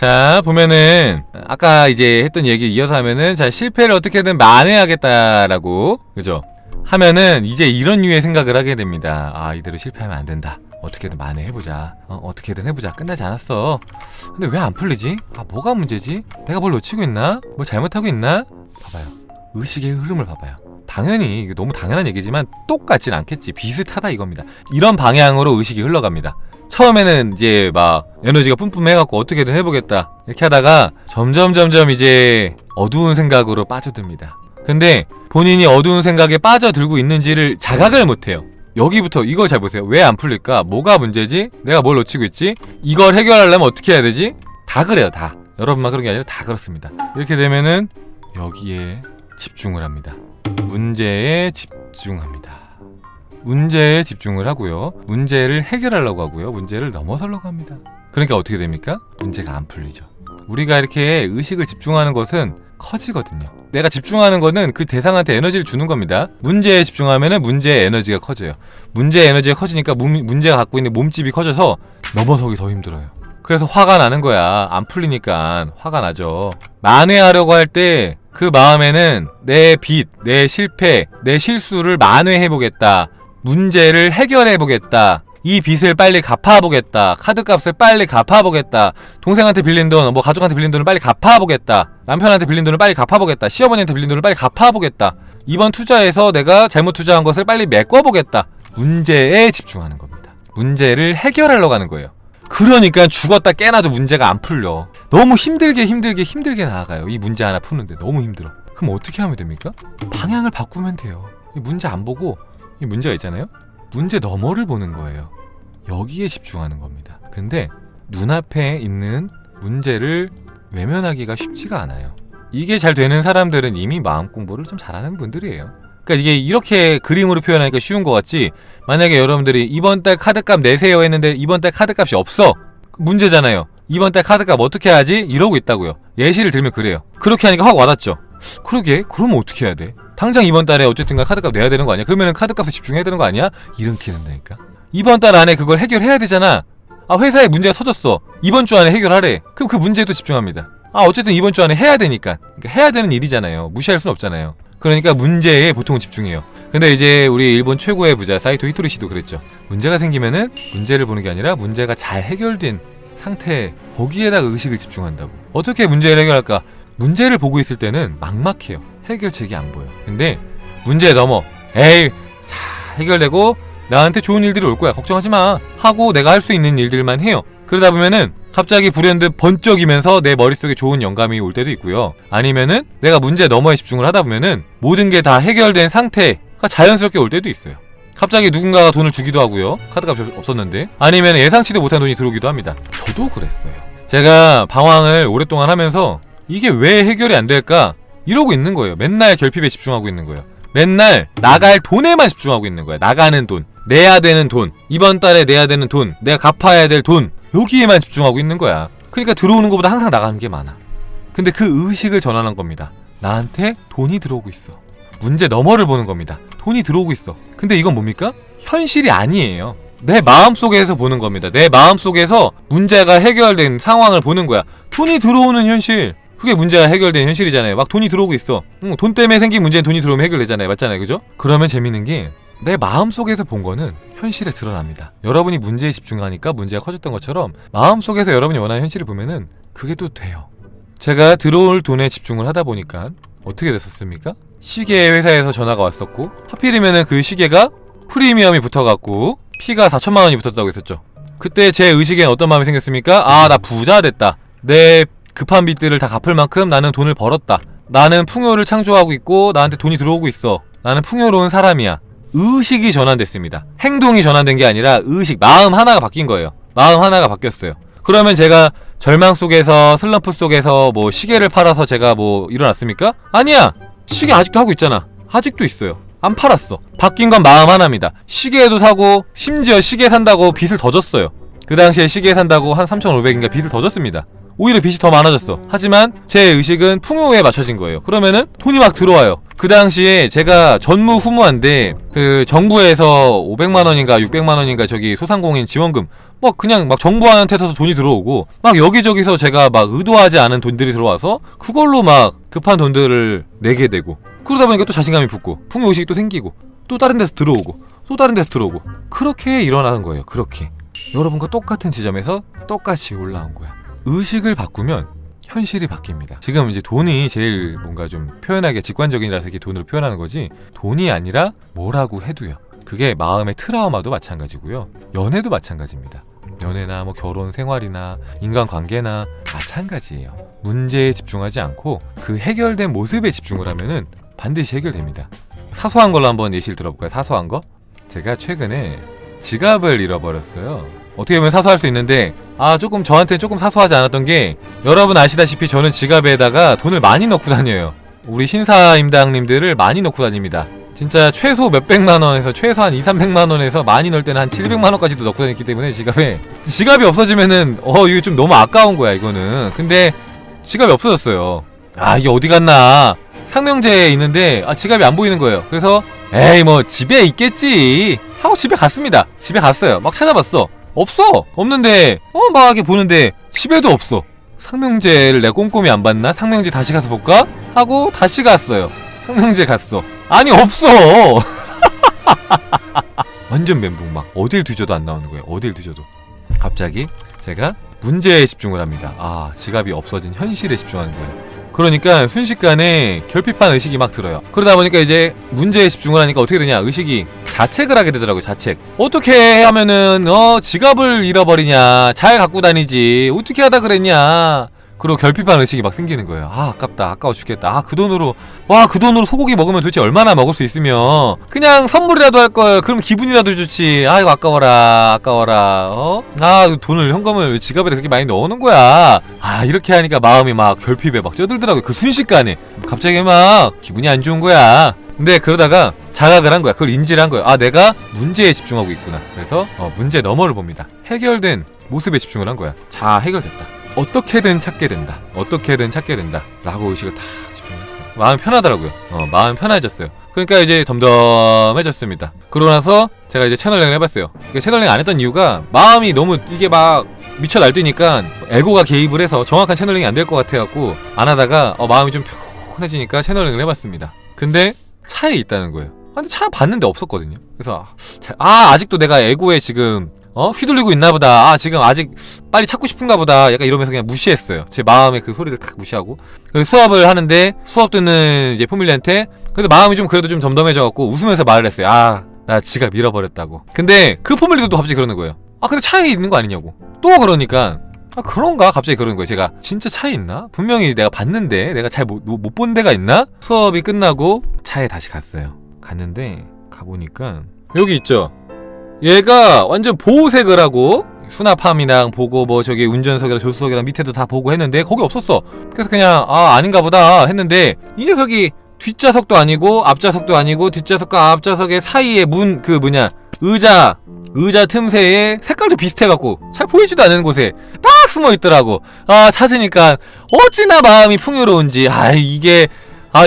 자, 보면은 아까 이제 했던 얘기 이어서 하면은 자, 실패를 어떻게든 만회하겠다라고 그죠? 하면은 이제 이런 류의 생각을 하게 됩니다. 아, 이대로 실패하면 안 된다. 어떻게든 만회해보자. 어떻게든 해보자. 끝나지 않았어. 근데 왜 안 풀리지? 아, 뭐가 문제지? 내가 뭘 놓치고 있나? 뭐 잘못하고 있나? 봐봐요. 의식의 흐름을 봐봐요. 당연히 이게 너무 당연한 얘기지만 똑같진 않겠지. 비슷하다 이겁니다. 이런 방향으로 의식이 흘러갑니다. 처음에는 이제 막 에너지가 뿜뿜해갖고 어떻게든 해보겠다 이렇게 하다가 점점 이제 어두운 생각으로 빠져듭니다. 근데 본인이 어두운 생각에 빠져들고 있는지를 자각을 못해요. 여기부터 이걸 잘 보세요. 왜 안 풀릴까? 뭐가 문제지? 내가 뭘 놓치고 있지? 이걸 해결하려면 어떻게 해야 되지? 다 그래요. 다. 여러분만 그런 게 아니라 다 그렇습니다. 이렇게 되면은 여기에 집중을 합니다. 문제에 집중합니다. 문제에 집중을 하고요. 문제를 해결하려고 하고요. 문제를 넘어서려고 합니다. 그러니까 어떻게 됩니까? 문제가 안 풀리죠. 우리가 이렇게 의식을 집중하는 것은 커지거든요. 내가 집중하는 거는 그 대상한테 에너지를 주는 겁니다. 문제에 집중하면은 문제의 에너지가 커져요. 문제의 에너지가 커지니까 문제가 갖고 있는 몸집이 커져서 넘어서기 더 힘들어요. 그래서 화가 나는 거야. 안 풀리니까 화가 나죠. 만회하려고 할 때 그 마음에는 내 빚, 내 실패, 내 실수를 만회해보겠다. 문제를 해결해보겠다. 이 빚을 빨리 갚아보겠다. 카드값을 빨리 갚아보겠다. 동생한테 빌린 돈, 뭐 가족한테 빌린 돈을 빨리 갚아보겠다. 남편한테 빌린 돈을 빨리 갚아보겠다. 시어머니한테 빌린 돈을 빨리 갚아보겠다. 이번 투자에서 내가 잘못 투자한 것을 빨리 메꿔보겠다. 문제에 집중하는 겁니다. 문제를 해결하려고 하는 거예요. 그러니까 죽었다 깨나도 문제가 안 풀려. 너무 힘들게 나아가요. 이 문제 하나 푸는데 너무 힘들어. 그럼 어떻게 하면 됩니까? 방향을 바꾸면 돼요. 이 문제 안 보고 이 문제가 있잖아요. 문제 너머를 보는 거예요. 여기에 집중하는 겁니다. 근데 눈앞에 있는 문제를 외면하기가 쉽지가 않아요. 이게 잘 되는 사람들은 이미 마음 공부를 좀 잘하는 분들이에요. 그러니까 이게 이렇게 그림으로 표현하니까 쉬운 것 같지, 만약에 여러분들이 이번 달 카드값 내세요 했는데 이번 달 카드값이 없어. 문제잖아요. 이번 달 카드값 어떻게 하지? 이러고 있다고요. 예시를 들면 그래요. 그렇게 하니까 확 와닿죠. 그러게? 그러면 어떻게 해야 돼? 당장 이번 달에 어쨌든가 카드값 내야 되는 거 아니야? 그러면은 카드값에 집중해야 되는 거 아니야? 이렇게 된다니까. 이번 달 안에 그걸 해결해야 되잖아. 아, 회사에 문제가 터졌어. 이번 주 안에 해결하래. 그럼 그 문제에도 집중합니다. 아, 어쨌든 이번 주 안에 해야 되니까. 그러니까 해야 되는 일이잖아요. 무시할 순 없잖아요. 그러니까 문제에 보통은 집중해요. 근데 이제 우리 일본 최고의 부자 사이토 히토리 씨도 그랬죠. 문제가 생기면은 문제를 보는 게 아니라 문제가 잘 해결된 상태, 거기에다가 의식을 집중한다고. 어떻게 문제를 해결할까? 문제를 보고 있을 때는 막막해요. 해결책이 안 보여. 근데 문제 넘어. 에이, 자, 해결되고 나한테 좋은 일들이 올 거야. 걱정하지 마. 하고 내가 할 수 있는 일들만 해요. 그러다 보면은 갑자기 불현듯 번쩍이면서 내 머릿속에 좋은 영감이 올 때도 있고요. 아니면은 내가 문제 너머에 집중을 하다 보면은 모든 게 다 해결된 상태가 자연스럽게 올 때도 있어요. 갑자기 누군가가 돈을 주기도 하고요. 카드가 없었는데. 아니면 예상치도 못한 돈이 들어오기도 합니다. 저도 그랬어요. 제가 방황을 오랫동안 하면서 이게 왜 해결이 안 될까? 이러고 있는 거예요. 맨날 결핍에 집중하고 있는 거예요. 맨날 나갈 돈에만 집중하고 있는 거야. 나가는 돈, 내야 되는 돈, 이번 달에 내야 되는 돈, 내가 갚아야 될 돈, 여기에만 집중하고 있는 거야. 그러니까 들어오는 것보다 항상 나가는 게 많아. 근데 그 의식을 전환한 겁니다. 나한테 돈이 들어오고 있어. 문제 너머를 보는 겁니다. 돈이 들어오고 있어. 근데 이건 뭡니까? 현실이 아니에요. 내 마음속에서 보는 겁니다. 내 마음속에서 문제가 해결된 상황을 보는 거야. 돈이 들어오는 현실. 그게 문제가 해결된 현실이잖아요. 막 돈이 들어오고 있어. 돈 때문에 생긴 문제는 돈이 들어오면 해결되잖아요. 맞잖아요. 그죠? 그러면 재밌는 게 내 마음속에서 본 거는 현실에 드러납니다. 여러분이 문제에 집중하니까 문제가 커졌던 것처럼 마음속에서 여러분이 원하는 현실을 보면은 그게 또 돼요. 제가 들어올 돈에 집중을 하다 보니까 어떻게 됐었습니까? 시계 회사에서 전화가 왔었고, 하필이면은 그 시계가 프리미엄이 붙어갖고 피가 4천만 원이 붙었다고 했었죠. 그때 제 의식엔 어떤 마음이 생겼습니까? 아, 나 부자 됐다. 내 급한 빚들을 다 갚을 만큼 나는 돈을 벌었다. 나는 풍요를 창조하고 있고 나한테 돈이 들어오고 있어. 나는 풍요로운 사람이야. 의식이 전환됐습니다. 행동이 전환된 게 아니라 의식, 마음 하나가 바뀐 거예요. 마음 하나가 바뀌었어요. 그러면 제가 절망 속에서, 슬럼프 속에서 뭐 시계를 팔아서 제가 뭐 일어났습니까? 아니야. 시계 아직도 하고 있잖아. 아직도 있어요. 안 팔았어. 바뀐 건 마음 하나입니다. 시계도 사고, 심지어 시계 산다고 빚을 더 졌어요. 그 당시에 시계 산다고 한 3,500인가 빚을 더 졌습니다. 오히려 빚이 더 많아졌어. 하지만 제 의식은 풍요에 맞춰진 거예요. 그러면은 돈이 막 들어와요. 그 당시에 제가 전무후무한데 그 정부에서 500만원인가 600만원인가 저기 소상공인 지원금 뭐 그냥 막 정부한테서 돈이 들어오고 막 여기저기서 제가 막 의도하지 않은 돈들이 들어와서 그걸로 막 급한 돈들을 내게 되고, 그러다 보니까 또 자신감이 붙고 풍요의식이 또 생기고 또 다른 데서 들어오고 또 다른 데서 들어오고, 그렇게 일어나는 거예요. 그렇게 여러분과 똑같은 지점에서 똑같이 올라온 거야. 의식을 바꾸면 현실이 바뀝니다. 지금 이제 돈이 제일 뭔가 좀 표현하기 직관적이라서 이렇게 돈으로 표현하는 거지, 돈이 아니라 뭐라고 해도요. 그게 마음의 트라우마도 마찬가지고요. 연애도 마찬가지입니다. 연애나 뭐 결혼 생활이나 인간관계나 마찬가지예요. 문제에 집중하지 않고 그 해결된 모습에 집중을 하면은 반드시 해결됩니다. 사소한 걸로 한번 예시를 들어볼까요? 사소한 거? 제가 최근에 지갑을 잃어버렸어요. 어떻게 보면 사소할 수 있는데 조금 저한테 조금 사소하지 않았던 게, 여러분 아시다시피 저는 지갑에다가 돈을 많이 넣고 다녀요. 우리 신사임당님들을 많이 넣고 다닙니다. 진짜 최소 몇백만원에서 최소한 2,300만원에서 많이 넣을 때는 한 700만원까지도 넣고 다녔기 때문에 지갑이 없어지면은 이게 좀 너무 아까운 거야 이거는. 근데 지갑이 없어졌어요. 이게 어디 갔나 상명제에 있는데 지갑이 안 보이는 거예요. 그래서 에이 뭐 집에 있겠지 하고 집에 갔습니다. 집에 갔어요. 막 찾아봤어. 없어. 없는데 막 이렇게 보는데 집에도 없어. 상명제를 내가 꼼꼼히 안 봤나? 상명제 다시 가서 볼까? 하고 다시 갔어요. 상명제 갔어. 아니 없어. 완전 멘붕. 막 어딜 뒤져도 안 나오는 거예요. 어딜 뒤져도. 갑자기 제가 문제에 집중을 합니다. 지갑이 없어진 현실에 집중하는 거예요. 그러니까 순식간에 결핍한 의식이 막 들어요. 그러다 보니까 이제 문제에 집중을 하니까 어떻게 되냐, 의식이 자책을 하게 되더라고요. 자책. 어떻게 하면은 지갑을 잃어버리냐, 잘 갖고 다니지, 어떻게 하다 그랬냐. 그리고 결핍한 의식이 막 생기는 거예요. 아깝다, 아까워 죽겠다. 그 돈으로 소고기 먹으면 도대체 얼마나 먹을 수 있으며 그냥 선물이라도 할걸. 그럼 기분이라도 좋지. 이거 아까워라. 돈을, 현금을 지갑에 그렇게 많이 넣어놓은 거야. 이렇게 하니까 마음이 막 결핍에 막 쪄들더라고요. 그 순식간에 갑자기 막 기분이 안 좋은 거야. 근데 그러다가 자각을 한 거야. 그걸 인지를 한 거야. 내가 문제에 집중하고 있구나. 그래서 문제 너머를 봅니다. 해결된 모습에 집중을 한 거야. 자, 해결됐다. 어떻게든 찾게 된다. 라고 의식을 다 집중했어요. 마음이 편하더라고요. 마음이 편해졌어요. 그러니까 이제 덤덤해졌습니다. 그러고 나서 제가 이제 채널링을 해봤어요. 채널링 안 했던 이유가 마음이 너무 이게 막 미쳐 날뛰니까 에고가 개입을 해서 정확한 채널링이 안 될 것 같아갖고 안 하다가 마음이 좀 편해지니까 채널링을 해봤습니다. 근데 차에 있다는 거예요. 근데 차 봤는데 없었거든요. 그래서 아직도 내가 에고에 지금 휘둘리고 있나 보다. 지금 아직 빨리 찾고 싶은가 보다. 약간 이러면서 그냥 무시했어요. 제 마음의 그 소리를 탁 무시하고. 수업을 하는데 수업 듣는 이제 포밀리한테 그래도 마음이 좀 그래도 좀 덤덤해져갖고 웃으면서 말을 했어요. 나 지갑 잃어버렸다고. 근데 그 포밀리도 갑자기 그러는 거예요. 근데 차에 있는 거 아니냐고. 또 그러니까 그런가? 갑자기 그러는 거예요. 제가 진짜 차에 있나? 분명히 내가 봤는데 내가 잘 못 본 데가 있나? 수업이 끝나고 차에 다시 갔어요. 갔는데 가보니까 여기 있죠. 얘가 완전 보호색을 하고 수납함이랑 보고 뭐 저기 운전석이랑 조수석이랑 밑에도 다 보고 했는데 거기 없었어. 그래서 그냥 아닌가 보다 했는데 이 녀석이 뒷좌석도 아니고 앞좌석도 아니고 뒷좌석과 앞좌석의 사이에 의자 틈새에 색깔도 비슷해갖고 잘 보이지도 않는 곳에 딱 숨어있더라고. 찾으니까 어찌나 마음이 풍요로운지. 이게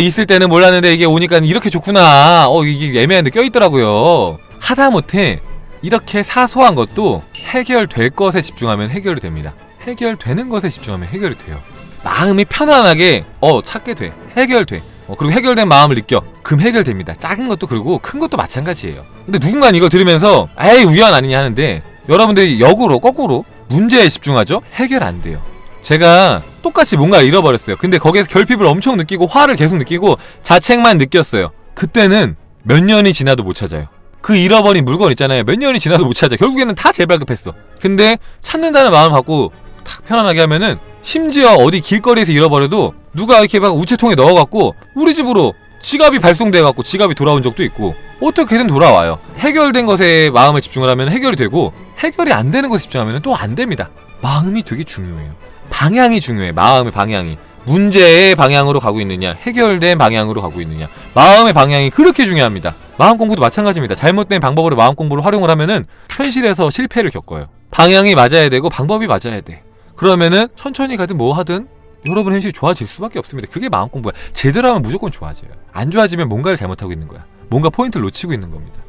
있을 때는 몰랐는데 이게 오니까 이렇게 좋구나. 이게 애매한데 껴있더라고요. 하다못해 이렇게 사소한 것도 해결될 것에 집중하면 해결이 됩니다. 해결되는 것에 집중하면 해결이 돼요. 마음이 편안하게 찾게 돼. 해결돼. 그리고 해결된 마음을 느껴. 그럼 해결됩니다. 작은 것도 그리고 큰 것도 마찬가지예요. 근데 누군가는 이걸 들으면서 우연 아니냐 하는데, 여러분들이 거꾸로 문제에 집중하죠? 해결 안 돼요. 제가 똑같이 뭔가를 잃어버렸어요. 근데 거기에서 결핍을 엄청 느끼고 화를 계속 느끼고 자책만 느꼈어요. 그때는 몇 년이 지나도 못 찾아요. 그 잃어버린 물건 있잖아요. 몇 년이 지나도 못 찾아. 결국에는 다 재발급했어. 근데 찾는다는 마음을 갖고 탁 편안하게 하면은, 심지어 어디 길거리에서 잃어버려도 누가 이렇게 막 우체통에 넣어갖고 우리 집으로 지갑이 발송돼갖고 지갑이 돌아온 적도 있고 어떻게든 돌아와요. 해결된 것에 마음을 집중을 하면 해결이 되고, 해결이 안 되는 것에 집중하면 또 안 됩니다. 마음이 되게 중요해요. 방향이 중요해. 마음의 방향이. 문제의 방향으로 가고 있느냐, 해결된 방향으로 가고 있느냐, 마음의 방향이 그렇게 중요합니다. 마음 공부도 마찬가지입니다. 잘못된 방법으로 마음 공부를 활용을 하면은 현실에서 실패를 겪어요. 방향이 맞아야 되고 방법이 맞아야 돼. 그러면은 천천히 가든 뭐 하든 여러분 현실이 좋아질 수밖에 없습니다. 그게 마음 공부야. 제대로 하면 무조건 좋아져요. 안 좋아지면 뭔가를 잘못하고 있는 거야. 뭔가 포인트를 놓치고 있는 겁니다.